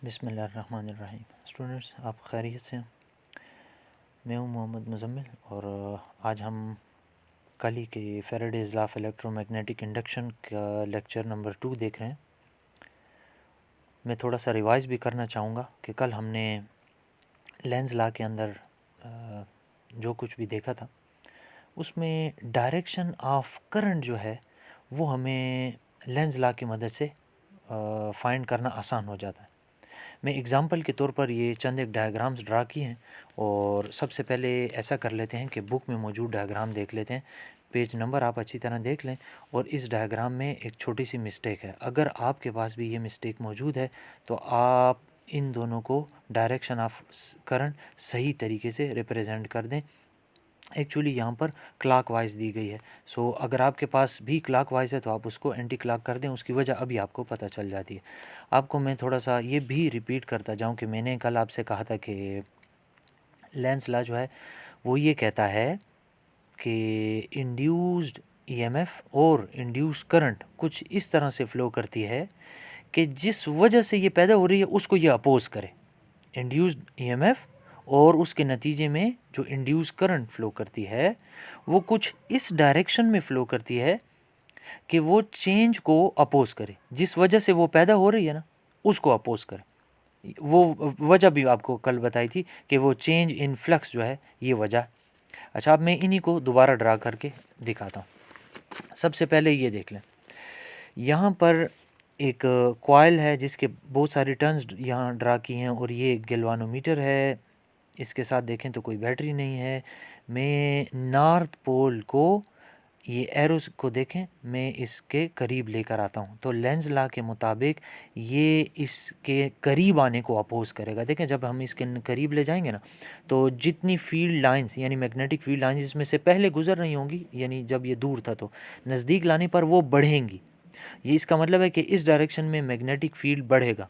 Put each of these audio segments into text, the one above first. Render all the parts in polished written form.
बिस्मिल्लाहिर्रहमानिर्रहीम। स्टूडेंट्स, आप खैरियत से हैं? मैं हूं मोहम्मद मुज़म्मिल और आज हम कल ही के फैराडेज़ लॉ ऑफ इलेक्ट्रोमैग्नेटिक इंडक्शन का लेक्चर नंबर 2 देख रहे हैं। मैं थोड़ा सा रिवाइज़ भी करना चाहूँगा कि कल हमने लेंज़ लॉ के अंदर जो कुछ भी देखा था उसमें डायरेक्शन ऑफ करंट जो है वो हमें लेंज़ लॉ की मदद से फाइंड करना आसान हो जाता है। मैं एग्ज़ाम्पल के तौर पर ये चंद एक डायग्राम्स ड्रा किए हैं और सबसे पहले ऐसा कर लेते हैं कि बुक में मौजूद डायग्राम देख लेते हैं। पेज नंबर आप अच्छी तरह देख लें और इस डायग्राम में एक छोटी सी मिस्टेक है। अगर आपके पास भी ये मिस्टेक मौजूद है तो आप इन दोनों को डायरेक्शन ऑफ करंट सही तरीके से रिप्रेजेंट कर दें। एक्चुअली यहाँ पर क्लॉकवाइज दी गई है, सो अगर आपके पास भी क्लॉकवाइज है तो आप उसको एंटी क्लॉक कर दें। उसकी वजह अभी आपको पता चल जाती है। आपको मैं थोड़ा सा ये भी रिपीट करता जाऊँ कि मैंने कल आपसे कहा था कि लेंज़ लॉ जो है वो ये कहता है कि इंड्यूस्ड ईएमएफ और इंड्यूस्ड करंट कुछ इस तरह से फ़्लो करती है कि जिस वजह से ये पैदा हो रही है उसको ये अपोज करे। इंड्यूस्ड ईएमएफ और उसके नतीजे में जो इंड्यूस करंट फ़्लो करती है वो कुछ इस डायरेक्शन में फ़्लो करती है कि वो चेंज को अपोज करे। जिस वजह से वो पैदा हो रही है ना उसको अपोज करे। वो वजह भी आपको कल बताई थी कि वो चेंज इन फ्लक्स जो है ये वजह। अच्छा, अब मैं इन्हीं को दोबारा ड्रा करके दिखाता हूँ। सबसे पहले ये देख लें, यहाँ पर एक कॉइल है जिसके बहुत सारी टर्न्स यहाँ ड्रा की हैं और ये एक गैल्वानोमीटर है। इसके साथ देखें तो कोई बैटरी नहीं है। मैं नॉर्थ पोल को, ये एरोस को देखें, मैं इसके करीब लेकर आता हूँ तो लेंज़ लॉ के मुताबिक ये इसके करीब आने को अपोज करेगा। देखें, जब हम इसके करीब ले जाएंगे ना तो जितनी फील्ड लाइंस यानी मैग्नेटिक फील्ड लाइंस इसमें से पहले गुजर रही होंगी, यानी जब ये दूर था तो नज़दीक लाने पर वो बढ़ेंगी। ये इसका मतलब है कि इस डायरेक्शन में मैग्नेटिक फील्ड बढ़ेगा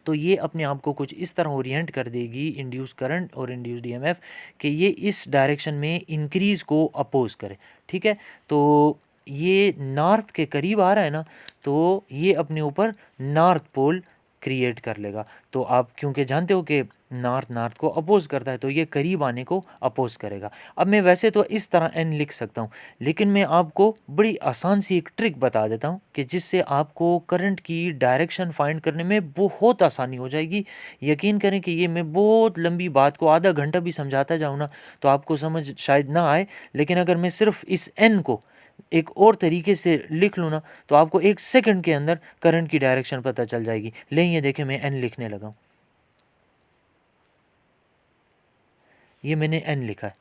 तो ये अपने आप को कुछ इस तरह ओरिएंट कर देगी इंड्यूस करंट और इंड्यूस्ड ईएमएफ कि ये इस डायरेक्शन में इंक्रीज को अपोज करे। ठीक है, तो ये नॉर्थ के करीब आ रहा है ना तो ये अपने ऊपर नॉर्थ पोल क्रिएट कर लेगा। तो आप क्योंकि जानते हो कि नॉर्थ नॉर्थ को अपोज करता है तो ये करीब आने को अपोज करेगा। अब मैं वैसे तो इस तरह एन लिख सकता हूँ, लेकिन मैं आपको बड़ी आसान सी एक ट्रिक बता देता हूँ कि जिससे आपको करंट की डायरेक्शन फाइंड करने में बहुत आसानी हो जाएगी। यकीन करें कि ये मैं बहुत लंबी बात को आधा घंटा भी समझाता जाऊँ ना तो आपको समझ शायद ना आए, लेकिन अगर मैं सिर्फ इस एन को एक और तरीके से लिख लूँ ना तो आपको 1 सेकंड के अंदर करंट की डायरेक्शन पता चल जाएगी। ले ये देखें, मैं एन लिखने लगा हूँ, ये मैंने एन लिखा है।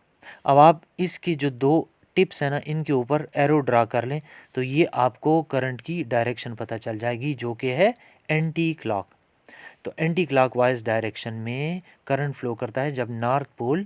अब आप इसकी जो दो टिप्स है ना इनके ऊपर एरो ड्रा कर लें तो ये आपको करंट की डायरेक्शन पता चल जाएगी जो कि है एंटी क्लॉक। तो एंटी क्लॉकवाइज डायरेक्शन में करंट फ्लो करता है जब नॉर्थ पोल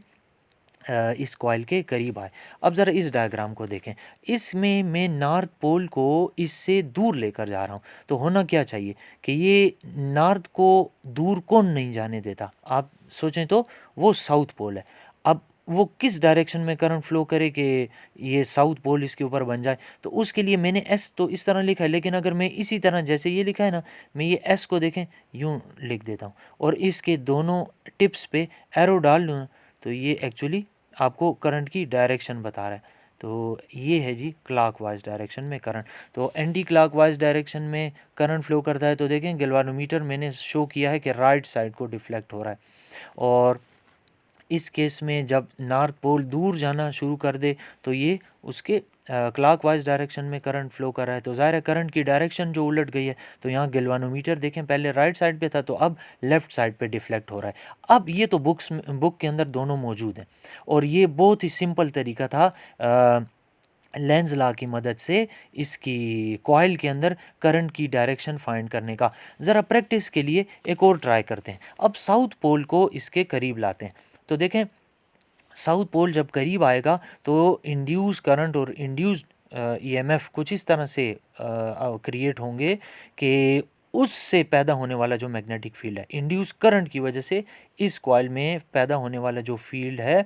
इस कॉइल के करीब आए। अब ज़रा इस डायग्राम को देखें, इसमें मैं नॉर्थ पोल को इससे दूर लेकर जा रहा हूँ तो होना क्या चाहिए कि ये नॉर्थ को दूर कौन नहीं जाने देता, आप सोचें तो वो साउथ पोल है। अब वो किस डायरेक्शन में करंट फ्लो करे कि ये साउथ पोल इसके ऊपर बन जाए, तो उसके लिए मैंने एस तो इस तरह लिखा है, लेकिन अगर मैं इसी तरह जैसे ये लिखा है ना मैं ये एस को देखें यूँ लिख देता हूँ और इसके दोनों टिप्स पे एरो डाल दूँ तो ये एक्चुअली आपको करंट की डायरेक्शन बता रहा है। तो ये है जी क्लॉकवाइज डायरेक्शन में करंट। तो एंटी क्लॉकवाइज डायरेक्शन में करंट फ्लो करता है तो देखें गैल्वानोमीटर मैंने शो किया है कि राइट साइड को डिफ्लेक्ट हो रहा है और इस केस में जब नॉर्थ पोल दूर जाना शुरू कर दे तो ये उसके क्लॉकवाइज डायरेक्शन में करंट फ्लो कर रहा है तो ज़ाहिर है करंट की डायरेक्शन जो उलट गई है। तो यहाँ गैल्वानोमीटर देखें पहले राइट साइड पे था तो अब लेफ़्ट साइड पे डिफ्लेक्ट हो रहा है। अब ये तो बुक के अंदर दोनों मौजूद हैं और ये बहुत ही सिंपल तरीका था लेंज़ लॉ की मदद से इसकी कॉइल के अंदर करंट की डायरेक्शन फाइंड करने का। ज़रा प्रैक्टिस के लिए एक और ट्राई करते हैं। अब साउथ पोल को इसके करीब लाते हैं तो देखें साउथ पोल जब करीब आएगा तो इंड्यूस करंट और इंड्यूस्ड ईएमएफ कुछ इस तरह से क्रिएट होंगे कि उससे पैदा होने वाला जो मैग्नेटिक फील्ड है इंड्यूस करंट की वजह से इस कॉइल में पैदा होने वाला जो फील्ड है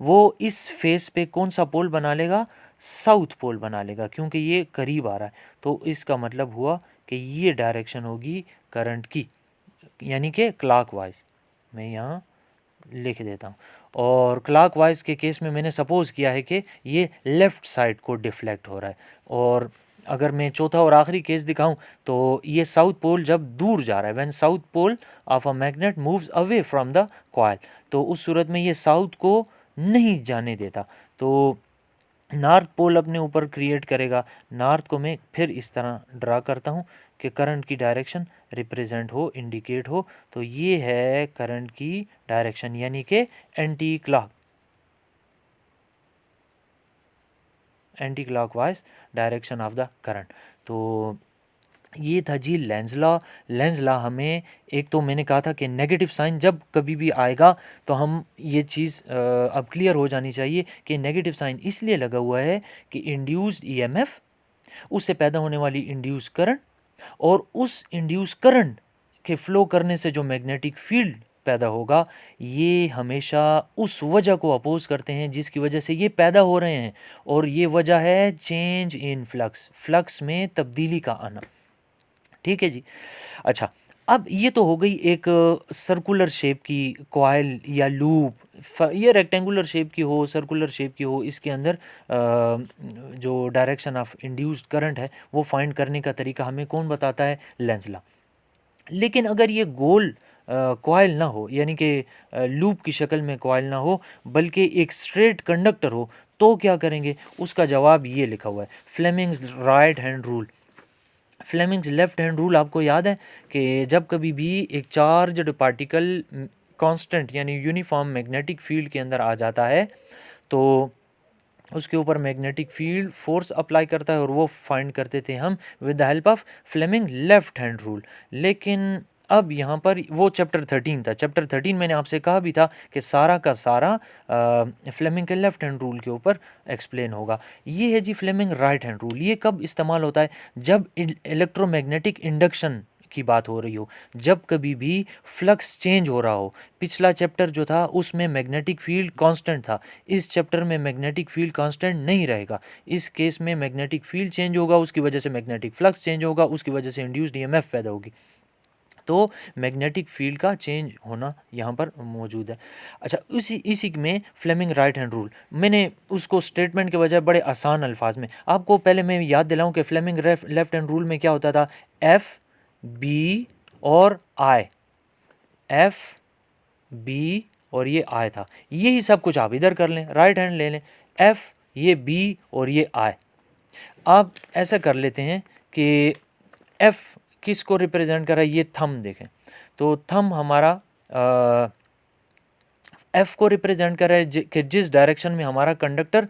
वो इस फेस पे कौन सा पोल बना लेगा, साउथ पोल बना लेगा क्योंकि ये करीब आ रहा है। तो इसका मतलब हुआ कि ये डायरेक्शन होगी करंट की। यानी कि क्लॉकवाइज। मैं यहाँ लिख देता हूँ। और क्लॉकवाइज के केस में मैंने सपोज़ किया है कि ये लेफ़्ट साइड को डिफ्लेक्ट हो रहा है। और अगर मैं चौथा और आखिरी केस दिखाऊं तो ये साउथ पोल जब दूर जा रहा है, when south pole of a magnet moves away from the coil, तो उस सूरत में ये साउथ को नहीं जाने देता, तो नॉर्थ पोल अपने ऊपर क्रिएट करेगा। नॉर्थ को मैं फिर इस तरह ड्रा करता हूँ कि करंट की डायरेक्शन रिप्रेजेंट हो, इंडिकेट हो। तो ये है करंट की डायरेक्शन, यानी कि anti clockwise direction of the current. तो ये था जी लेंज़ लॉ। लेंज़ लॉ हमें, एक तो मैंने कहा था कि नेगेटिव साइन जब कभी भी आएगा तो हम ये चीज़ अब क्लियर हो जानी चाहिए कि नेगेटिव साइन इसलिए लगा हुआ है कि इंड्यूस्ड ईएमएफ, उससे पैदा होने वाली इंड्यूस करंट, और उस इंड्यूस करंट के फ्लो करने से जो मैग्नेटिक फील्ड पैदा होगा, ये हमेशा उस वजह को अपोज करते हैं जिसकी वजह से ये पैदा हो रहे हैं, और ये वजह है चेंज इन फ्लक्स, फ्लक्स में तब्दीली का आना। ठीक है जी। अच्छा, अब ये तो हो गई एक सर्कुलर शेप की कॉइल या लूप, ये रेक्टेंगुलर शेप की हो, सर्कुलर शेप की हो, इसके अंदर जो डायरेक्शन ऑफ इंड्यूस्ड करंट है वो फाइंड करने का तरीका हमें कौन बताता है? Lenz law. लेकिन अगर ये गोल कॉइल ना हो, यानी कि लूप की शक्ल में कॉइल ना हो, बल्कि एक स्ट्रेट कंडक्टर हो, तो क्या करेंगे? उसका जवाब ये लिखा हुआ है, Fleming's right hand rule. Fleming's left hand rule आपको याद है कि जब कभी भी एक चार्ज्ड पार्टिकल कांस्टेंट यानी यूनिफॉर्म मैग्नेटिक फील्ड के अंदर आ जाता है तो उसके ऊपर मैग्नेटिक फील्ड फोर्स अप्लाई करता है, और वो फाइंड करते थे हम with the help of Fleming left hand rule. लेकिन अब यहाँ पर वो चैप्टर 13 था। चैप्टर 13 मैंने आपसे कहा भी था कि सारा का सारा फ्लेमिंग के लेफ्ट हैंड रूल के ऊपर एक्सप्लेन होगा। ये है जी फ्लेमिंग राइट हैंड रूल। ये कब इस्तेमाल होता है? जब इलेक्ट्रोमैग्नेटिक इंडक्शन की बात हो रही हो, जब कभी भी फ्लक्स चेंज हो रहा हो। पिछला चैप्टर जो था उसमें मैग्नेटिक फील्ड कांस्टेंट था, इस चैप्टर में मैग्नेटिक फील्ड कांस्टेंट नहीं रहेगा। इस केस में मैग्नेटिक फील्ड चेंज होगा, उसकी वजह से मैग्नेटिक फ्लक्स चेंज होगा, उसकी वजह से इंड्यूस्ड ईएमएफ पैदा होगी। तो मैग्नेटिक फील्ड का चेंज होना यहाँ पर मौजूद है। अच्छा, इसी में फ्लेमिंग राइट हैंड रूल, मैंने उसको स्टेटमेंट के बजाय बड़े आसान अल्फाज में आपको पहले मैं याद दिलाऊं कि फ्लेमिंग लेफ्ट हैंड रूल में क्या होता था? एफ बी और आई, एफ बी और ये आई था। यही सब कुछ आप इधर कर लें, राइट हैंड ले लें, एफ ये बी और ये आई। आप ऐसा कर लेते हैं कि एफ किसको रिप्रेजेंट कर रहा है? ये थंब देखें तो थंब हमारा एफ को रिप्रेजेंट कर रहा है कि जिस डायरेक्शन में हमारा कंडक्टर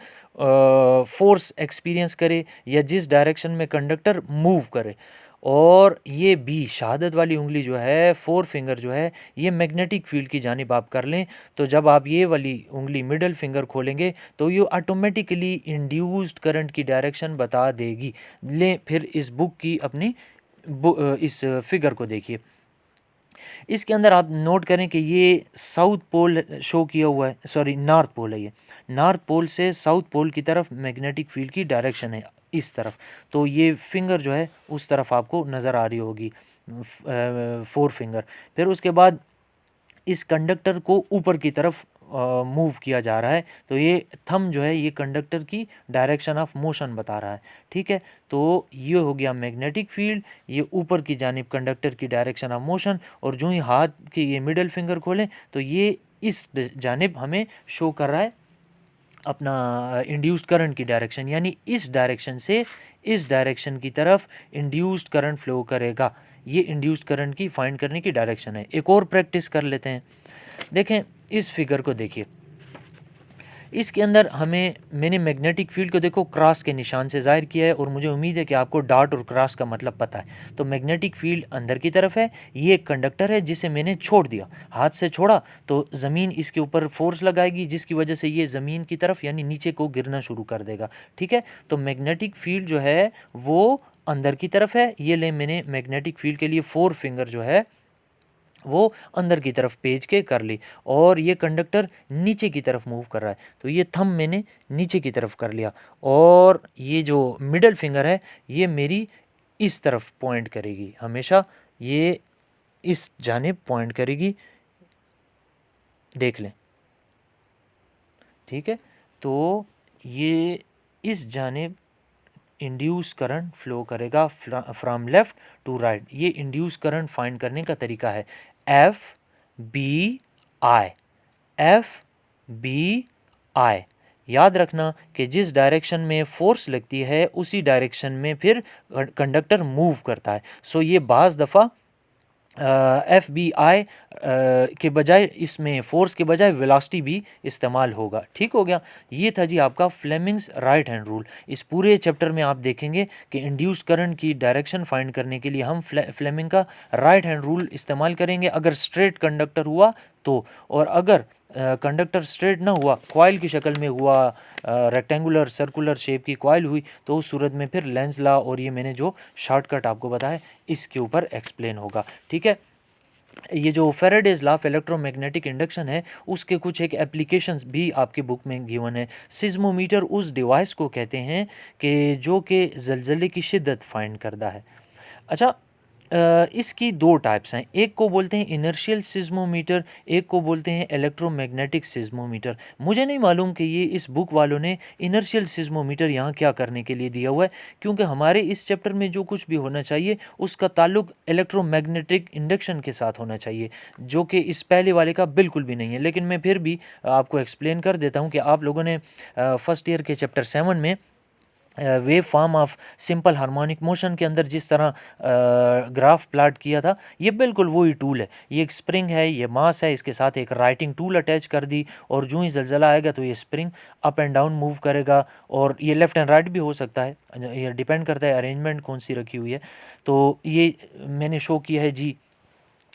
फोर्स एक्सपीरियंस करे या जिस डायरेक्शन में कंडक्टर मूव करे। और ये बी, शहादत वाली उंगली जो है, फोर फिंगर जो है, ये मैग्नेटिक फील्ड की जानिब आप कर लें। तो जब आप ये वाली उंगली मिडल फिंगर खोलेंगे तो ये ऑटोमेटिकली इंड्यूस्ड करंट की डायरेक्शन बता देगी। लें फिर इस बुक की अपनी इस फिगर को देखिए, इसके अंदर आप नोट करें कि ये साउथ पोल शो किया हुआ है, सॉरी नॉर्थ पोल है। ये नॉर्थ पोल से साउथ पोल की तरफ मैग्नेटिक फील्ड की डायरेक्शन है, इस तरफ। तो ये फिंगर जो है उस तरफ आपको नज़र आ रही होगी, फोर फिंगर। फिर उसके बाद इस कंडक्टर को ऊपर की तरफ मूव किया जा रहा है, तो ये थंब जो है ये कंडक्टर की डायरेक्शन ऑफ मोशन बता रहा है। ठीक है, तो ये हो गया मैग्नेटिक फील्ड, ये ऊपर की जानिब कंडक्टर की डायरेक्शन ऑफ मोशन। और जो ही हाथ की ये मिडल फिंगर खोलें तो ये इस जानिब हमें शो कर रहा है अपना इंड्यूस्ड करंट की डायरेक्शन, यानी इस डायरेक्शन से इस डायरेक्शन की तरफ इंड्यूस्ड करंट फ्लो करेगा। ये इंड्यूस्ड करंट की फाइंड करने की डायरेक्शन है। एक और प्रैक्टिस कर लेते हैं। देखें इस फिगर को देखिए, इसके अंदर मैंने मैग्नेटिक फील्ड को देखो क्रॉस के निशान से जाहिर किया है, और मुझे उम्मीद है कि आपको डॉट और क्रॉस का मतलब पता है। तो मैग्नेटिक फील्ड अंदर की तरफ है, ये एक कंडक्टर है जिसे मैंने छोड़ दिया, हाथ से छोड़ा तो ज़मीन इसके ऊपर फोर्स लगाएगी, जिसकी वजह से ये ज़मीन की तरफ यानी नीचे को गिरना शुरू कर देगा। ठीक है, तो मैग्नेटिक फील्ड जो है वो अंदर की तरफ है। ये ले मैंने मैग्नेटिक फील्ड के लिए फोर फिंगर जो है वो अंदर की तरफ पेज के कर ली, और ये कंडक्टर नीचे की तरफ मूव कर रहा है, तो ये थंब मैंने नीचे की तरफ कर लिया, और ये जो मिडल फिंगर है ये मेरी इस तरफ पॉइंट करेगी हमेशा। ये इस जानिब पॉइंट करेगी, देख लें, ठीक है। तो ये इस जानिब इंड्यूस करंट फ्लो करेगा फ्रॉम लेफ़्ट टू राइट। ये इंड्यूस करंट फाइंड करने का तरीका है F B I, F B I. याद रखना कि जिस डायरेक्शन में फोर्स लगती है उसी डायरेक्शन में फिर कंडक्टर मूव करता है। सो ये बाज़ दफ़ा एफ बी आई के बजाय, इसमें फ़ोर्स के बजाय वेलोसिटी भी इस्तेमाल होगा। ठीक हो गया। ये था जी आपका फ्लेमिंग्स राइट हैंड रूल। इस पूरे चैप्टर में आप देखेंगे कि इंड्यूस करंट की डायरेक्शन फाइंड करने के लिए हम फ्लेमिंग का राइट हैंड रूल इस्तेमाल करेंगे अगर स्ट्रेट कंडक्टर हुआ तो, और अगर कंडक्टर स्ट्रेट ना हुआ, कॉइल की शक्ल में हुआ, रेक्टेंगुलर सर्कुलर शेप की कॉइल हुई, तो उस सूरत में फिर लेंस लॉ और ये मैंने जो शॉर्टकट आपको बताया इसके ऊपर एक्सप्लेन होगा। ठीक है। ये जो Faraday's law of electromagnetic induction है उसके कुछ एक एप्लीकेशंस भी आपके बुक में गिवन है। सिस्मोमीटर उस डिवाइस को कहते हैं कि जो कि ज़लज़ले की शिद्दत फाइंड करता है। अच्छा, इसकी दो टाइप्स हैं, एक को बोलते हैं इनर्शियल सिस्मोमीटर, एक को बोलते हैं इलेक्ट्रोमैग्नेटिक सिस्मोमीटर। मुझे नहीं मालूम कि ये इस बुक वालों ने इनर्शियल सिस्मोमीटर यहाँ क्या करने के लिए दिया हुआ है, क्योंकि हमारे इस चैप्टर में जो कुछ भी होना चाहिए उसका ताल्लुक इलेक्ट्रोमैग्नेटिक इंडक्शन के साथ होना चाहिए, जो कि इस पहले वाले का बिल्कुल भी नहीं है। लेकिन मैं फिर भी आपको एक्सप्लेन कर देता हूँ कि आप लोगों ने फर्स्ट ईयर के चैप्टर 7 में wave form of simple harmonic motion के अंदर जिस तरह ग्राफ प्लाट किया था, ये बिल्कुल वही टूल है। ये एक स्प्रिंग है, ये मास है, इसके साथ एक राइटिंग टूल अटैच कर दी, और जो ही ज़लज़ला आएगा तो ये spring up and down move करेगा, और ये लेफ़्ट एंड राइट भी हो सकता है, ये डिपेंड करता है अरेंजमेंट कौन सी रखी हुई है। तो ये मैंने शो किया है जी।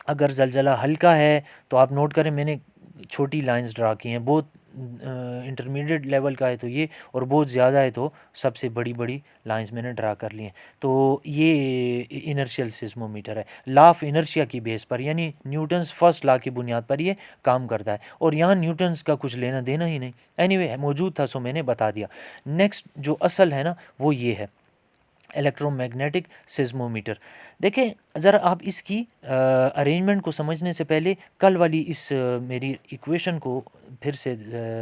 अगर ज़लज़ला हल्का है तो आप नोट करें, मैंने छोटी लाइंस ड्रा की हैं, बहुत इंटरमीडिएट लेवल का है तो ये, और बहुत ज़्यादा है तो सबसे बड़ी बड़ी लाइंस मैंने ड्रा कर ली हैं। तो ये इनर्शियल सिस्मोमीटर है, लॉ ऑफ इनर्शिया की बेस पर, यानी न्यूटन्स फर्स्ट लॉ की बुनियाद पर ये काम करता है, और यहाँ न्यूटन्स का कुछ लेना देना ही नहीं। एनीवे मौजूद था सो मैंने बता दिया। नेक्स्ट जो असल है ना वो ये है इलेक्ट्रोमैग्नेटिक सिस्मोमीटर। देखें ज़रा, आप इसकी अरेंजमेंट को समझने से पहले कल वाली इस मेरी इक्वेशन को फिर से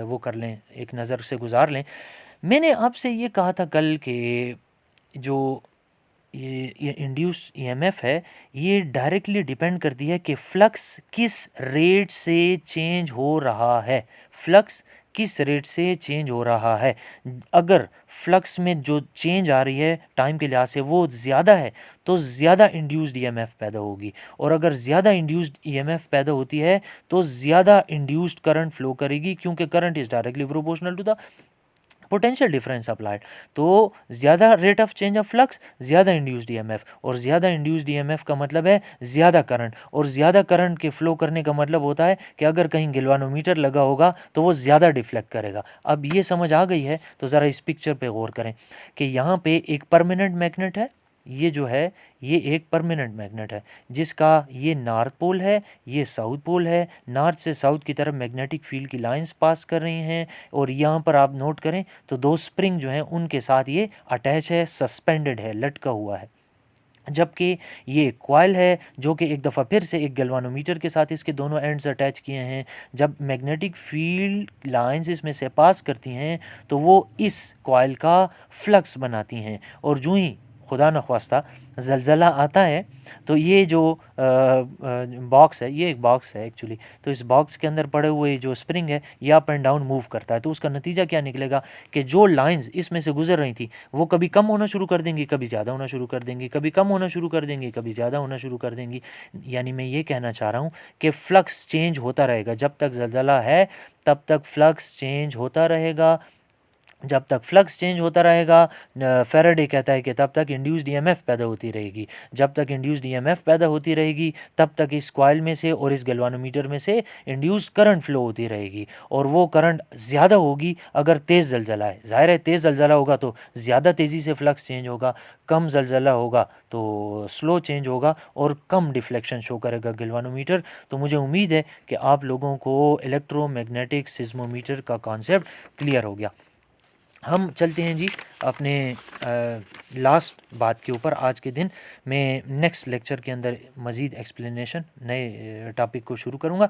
वो कर लें, एक नज़र से गुजार लें। मैंने आपसे ये कहा था कल कि जो ये इंड्यूस ईएमएफ है ये डायरेक्टली डिपेंड करती है कि फ्लक्स किस रेट से चेंज हो रहा है, फ्लक्स किस रेट से चेंज हो रहा है। अगर फ्लक्स में जो चेंज आ रही है टाइम के लिहाज से वो ज़्यादा है तो ज़्यादा इंड्यूस्ड ईएमएफ पैदा होगी, और अगर ज़्यादा इंड्यूस्ड ईएमएफ पैदा होती है तो ज़्यादा इंड्यूस्ड करंट फ्लो करेगी, क्योंकि current is directly proportional to the potential difference applied. तो ज़्यादा rate of change of flux ज़्यादा इंड्यूस्ड ईएमएफ, और ज़्यादा इंड्यूस्ड ईएमएफ का मतलब है ज़्यादा करंट, और ज़्यादा करंट के फ्लो करने का मतलब होता है कि अगर कहीं गैल्वानोमीटर लगा होगा तो वो ज़्यादा डिफ्लेक्ट करेगा। अब ये समझ आ गई है तो ज़रा इस पिक्चर पे गौर करें कि यहाँ पे एक परमानेंट मैग्नेट है, ये जो है ये एक परमानेंट मैग्नेट है जिसका ये नॉर्थ पोल है, ये साउथ पोल है। नॉर्थ से साउथ की तरफ मैग्नेटिक फील्ड की लाइंस पास कर रही हैं, और यहाँ पर आप नोट करें तो दो स्प्रिंग जो हैं उनके साथ ये अटैच है, सस्पेंडेड है, लटका हुआ है। जबकि ये कॉइल है जो कि एक दफ़ा फिर से एक गैल्वानोमीटर के साथ इसके दोनों एंड्स अटैच किए हैं। जब मैग्नेटिक फील्ड लाइंस इसमें से पास करती हैं तो वो इस कॉइल का फ्लक्स बनाती हैं, और जो ही खुदा न ख्वास्ता ज़लज़ला आता है तो ये जो बॉक्स है, ये एक बॉक्स है एक्चुअली, तो इस बॉक्स के अंदर पड़े हुए जो स्प्रिंग है ये अप एंड डाउन मूव करता है। तो उसका नतीजा क्या निकलेगा कि जो लाइंस इसमें से गुजर रही थी वो कभी कम होना शुरू कर देंगी, कभी ज़्यादा होना शुरू कर देंगी, कभी कम होना शुरू कर देंगी, कभी ज़्यादा होना शुरू कर देंगी। यानी मैं ये कहना चाह रहा हूँ कि फ्लक्स चेंज होता रहेगा, जब तक ज़लज़ला है तब तक फ्लक्स चेंज होता रहेगा, जब तक फ्लक्स चेंज होता रहेगा फैराडे कहता है कि तब तक इंड्यूस्ड ईएमएफ पैदा होती रहेगी। जब तक इंड्यूस्ड ईएमएफ पैदा होती रहेगी तब तक इस कॉइल में से और इस गैल्वानोमीटर में से इंड्यूस्ड करंट फ्लो होती रहेगी, और वो करंट ज़्यादा होगी अगर तेज़ ज़लज़ला है। ज़ाहिर है तेज़ ज़लज़ला होगा तो ज़्यादा तेज़ी से फ्लक्स चेंज होगा, कम ज़लज़ला होगा तो स्लो चेंज होगा और कम डिफ्लेक्शन शो करेगा गैल्वानोमीटर। तो मुझे उम्मीद है कि आप लोगों को इलेक्ट्रोमैग्नेटिक सिस्मोमीटर का कॉन्सेप्ट क्लियर हो गया। हम चलते हैं जी अपने लास्ट बात के ऊपर। आज के दिन मैं नेक्स्ट लेक्चर के अंदर मज़ीद एक्सप्लेनेशन नए टॉपिक को शुरू करूँगा।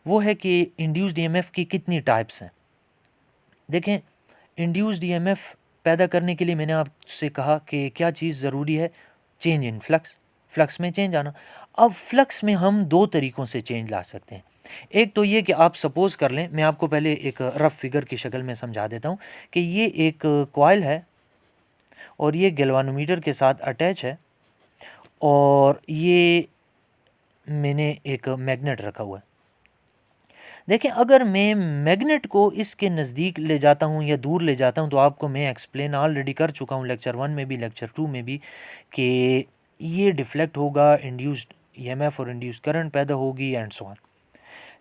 वो है कि इंड्यूस्ड ईएमएफ की कितनी टाइप्स हैं। देखें, इंड्यूस्ड ईएमएफ पैदा करने के लिए मैंने आपसे कहा कि क्या चीज़ ज़रूरी है, चेंज इन फ्लक्स, फ्लक्स में चेंज आना। अब फ्लक्स में हम दो तरीक़ों से चेंज ला सकते हैं। एक तो ये कि आप सपोज़ कर लें, मैं आपको पहले एक रफ़ फिगर की शक्ल में समझा देता हूँ कि ये एक कॉइल है और ये गैल्वानोमीटर के साथ अटैच है और ये मैंने एक मैग्नेट रखा हुआ है। देखें, अगर मैं मैग्नेट को इसके नज़दीक ले जाता हूँ या दूर ले जाता हूँ, तो आपको मैं एक्सप्लेन ऑलरेडी कर चुका हूँ लेक्चर 1 में भी लेक्चर 2 में भी कि ये डिफ्लेक्ट होगा, इंड्यूस्ड ईएमएफ और इंड्यूस्ड करंट पैदा होगी एंड सो ऑन।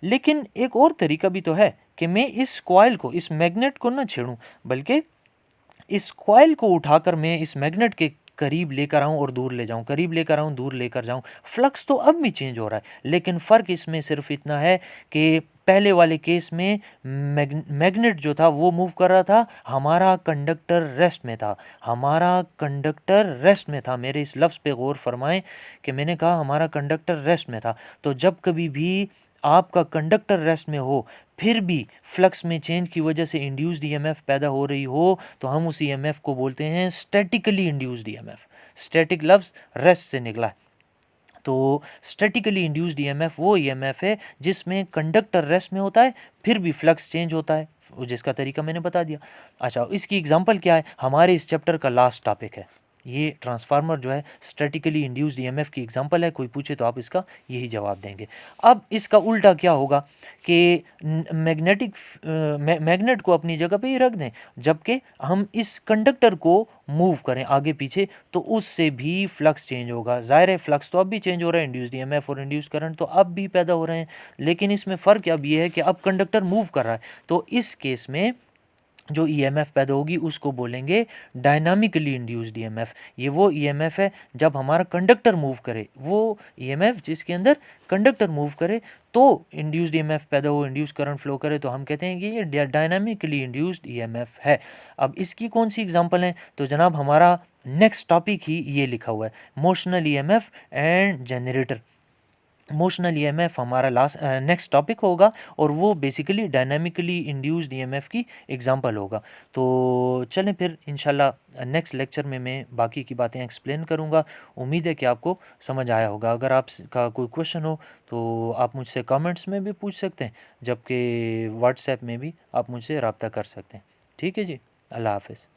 लेकिन एक और तरीका भी तो है कि मैं इस कॉइल को, इस मैग्नेट को ना छेड़ूं, बल्कि इस कॉइल को उठाकर मैं इस मैग्नेट के करीब लेकर आऊं और दूर ले जाऊं, करीब लेकर आऊं, दूर लेकर जाऊं। फ्लक्स तो अब भी चेंज हो रहा है, लेकिन फ़र्क इसमें सिर्फ इतना है कि पहले वाले केस में मैग्नेट जो था वो मूव कर रहा था, हमारा कंडक्टर रेस्ट में था, हमारा कंडक्टर रेस्ट में था। मेरे इस लफ्ज़ पे गौर फरमाएं कि मैंने कहा हमारा कंडक्टर रेस्ट में था। तो जब कभी भी आपका कंडक्टर रेस्ट में हो फिर भी फ्लक्स में चेंज की वजह से इंड्यूस्ड ईएमएफ पैदा हो रही हो, तो हम उस ईएमएफ को बोलते हैं स्टैटिकली इंड्यूस्ड ईएमएफ। स्टैटिक लफ्ज़ रेस्ट से निकला है। तो स्टैटिकली इंड्यूस्ड ईएमएफ वो ईएमएफ है जिसमें कंडक्टर रेस्ट में होता है फिर भी फ्लक्स चेंज होता है, जिसका तरीका मैंने बता दिया। अच्छा, इसकी एग्जांपल क्या है, हमारे इस चैप्टर का लास्ट टॉपिक है ये ट्रांसफार्मर जो है स्टैटिकली इंड्यूस्ड ईएमएफ की एग्जांपल है। कोई पूछे तो आप इसका यही जवाब देंगे। अब इसका उल्टा क्या होगा कि मैग्नेट को अपनी जगह पे ही रख दें, जबकि हम इस कंडक्टर को मूव करें आगे पीछे, तो उससे भी फ्लक्स चेंज होगा। ज़ाहिर है फ्लक्स तो अब भी चेंज हो रहा है, इंड्यूस्ड ईएमएफ और इंड्यूस्ड करंट तो अब भी पैदा हो रहे हैं, लेकिन इसमें फ़र्क अब ये है कि अब कंडक्टर मूव कर रहा है। तो इस केस में जो ईएमएफ पैदा होगी उसको बोलेंगे डायनामिकली इंड्यूस्ड ईएमएफ। ये वो ईएमएफ है जब हमारा कंडक्टर मूव करे, वो ईएमएफ जिसके अंदर कंडक्टर मूव करे तो इंड्यूस्ड ईएमएफ पैदा हो, इंड्यूस्ड करंट फ्लो करे, तो हम कहते हैं कि ये डायनामिकली इंड्यूस्ड ईएमएफ है। अब इसकी कौन सी एग्जांपल है, तो जनाब हमारा नेक्स्ट टॉपिक ही ये लिखा हुआ है, motional EMF and generator. Motional EMF हमारा लास्ट नेक्स्ट टॉपिक होगा और वो बेसिकली डायनामिकली इंड्यूस्ड ईएमएफ की एग्जांपल होगा। तो चलें फिर इंशाल्लाह नेक्स्ट लेक्चर में मैं बाकी की बातें एक्सप्लेन करूँगा। उम्मीद है कि आपको समझ आया होगा। अगर आपका कोई क्वेश्चन हो तो आप मुझसे कमेंट्स में भी पूछ सकते हैं, जबकि व्हाट्सएप में भी आप मुझसे रब्ता कर सकते हैं। ठीक है जी, अल्लाह हाफ़िज़।